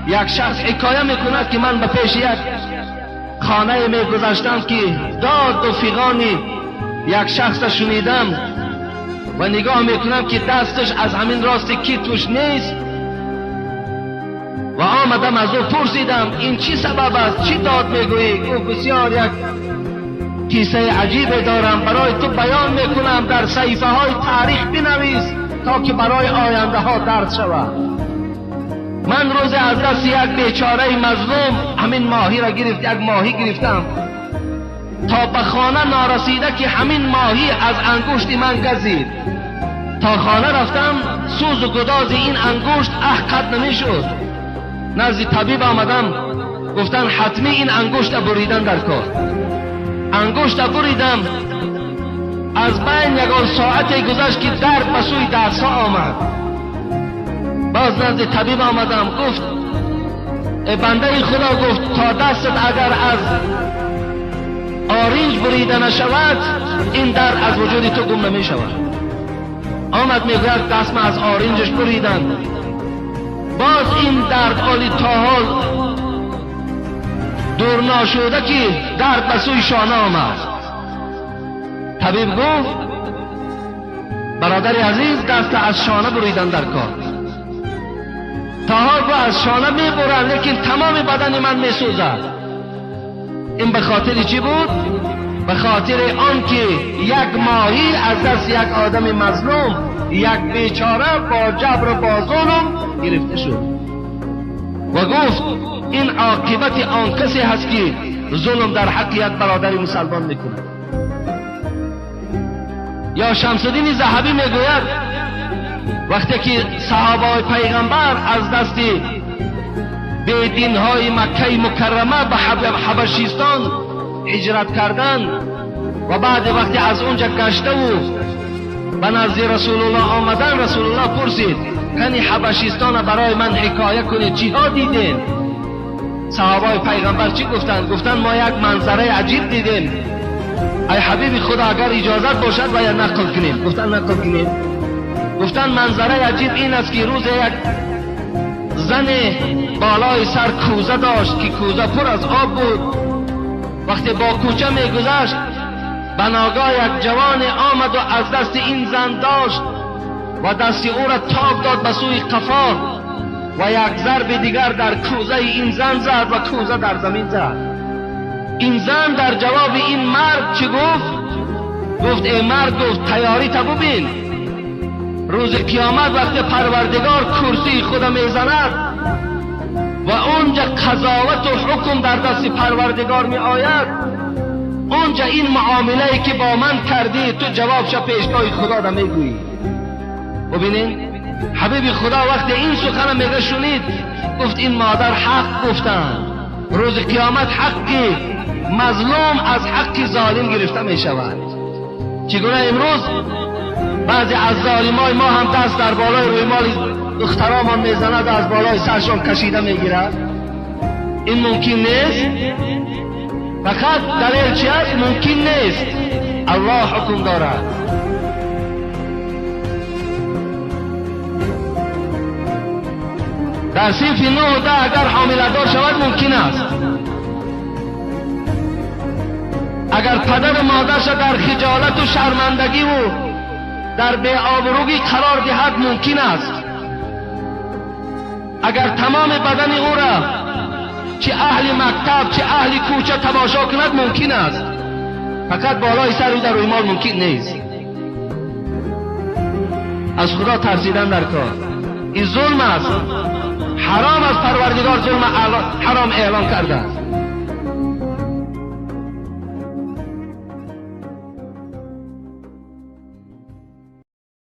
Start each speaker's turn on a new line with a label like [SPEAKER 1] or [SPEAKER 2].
[SPEAKER 1] یک شخص حکایه میکند که من به پیش یک خانه میگذشتم که داد و فیغانی یک شخص شنیدم و نگاه میکنم که دستش از همین راست کتفش نیست و آمدم از او پرسیدم این چی سبب است، چی داد میگویی؟ گفت بسیار یک قصه عجیبی دارم برای تو بیان میکنم، در صحیفه های تاریخ بنویس تا که برای آینده ها درس شود. من روز از دست یک بیچاره مظلوم همین ماهی را گرفت، یک ماهی گرفتم تا به خانه نارسیده که همین ماهی از انگشت من گزید. تا خانه رفتم سوز و گداز این انگشت قد نمیشد. نزد طبیب آمدم، گفتن حتمی این انگشت بریدن در کار. انگشت بریدم، از بین یکان ساعتی گذشت که درد به سوی دستها آمد. باز نزد طبیب آمدم، گفت بنده خدا، گفت تا دستت اگر از آرنج بریده نشود این درد از وجود تو گم نمی شود. آمد میگوید دست از آرنجش بریدن، باز این درد عالی تا حال دور نشده که درد به سوی شانه آمد. طبیب گفت برادر عزیز دست از شانه بریدن در کار. تا حال با از شانه میبرد لیکن تمام بدن من میسوزد. این به خاطر چی بود؟ به خاطر آن که یک ماهی از دست یک آدم مظلوم، یک بیچاره با جبر و با ظلم گرفته شد و گفت این عاقبت آن کسی هست که ظلم در حق یک برادر مسلمان میکنه. یا شمس الدین ذهبی میگوید وقتی که صحابه پیغمبر از دست بیدین های مکه مکرمه به حبشیستان هجرت کردند و بعد وقتی از اونجا گشته و به نزد رسول الله آمدن، رسول الله پرسید کنی حبشیستان برای من حکایه کنید، چی ها دیدین؟ صحابه پیغمبر چی گفتن؟ گفتن ما یک منظره عجیب دیدیم، ای حبیب خدا اگر اجازت باشد باید نقل کنیم. گفتن نقل کنیم. گفتن منظره عجیب این است که روز یک زن بالای سر کوزه داشت که کوزه پر از آب بود. وقتی با کوچه میگذشت به ناگاه یک جوان آمد و از دست این زن داشت و دست او را تاب داد به سوی قفا و یک ضرب دیگر در کوزه این زن زد و کوزه در زمین زد. این زن در جواب این مرد چی گفت؟ گفت ای مرد، گفت تیاری تا ببین، روز قیامت وقت پروردگار کرسی خدا میزند و اونجا قضاوت و حکم در دست پروردگار می آید، اونجا این معامله که با من کردی تو جوابش پیشگاه خدا را میگویی. ببینین حبیب خدا وقتی این سخن میگه شنید گفت این مادر حق گفتن، روز قیامت حقی مظلوم از حق ظالم گرفته می شود. چگونه امروز بعضی از ظالمای ما هم دست در بالای روی مال دخترامان میزند و از بالای سرشان کشیده میگیرد. این ممکن نیست. فقط دلیل چی است؟ ممکن نیست. الله حکم دارد. در صنف 9 و 10 اگر حامله دار شود ممکن است. اگر پدر و مادرش در خجالت و شرمندگی و در بی‌آبرویی قرار دهد ممکن است. اگر تمام بدن او را چه اهل مکتب چه اهل کوچه تماشا کند ممکن است. فقط بالای سر او در روی مال ممکن نیست. از خدا ترسیدن در کار. این ظلم است. حرام از پروردگار ظلم حرام اعلان کرده است.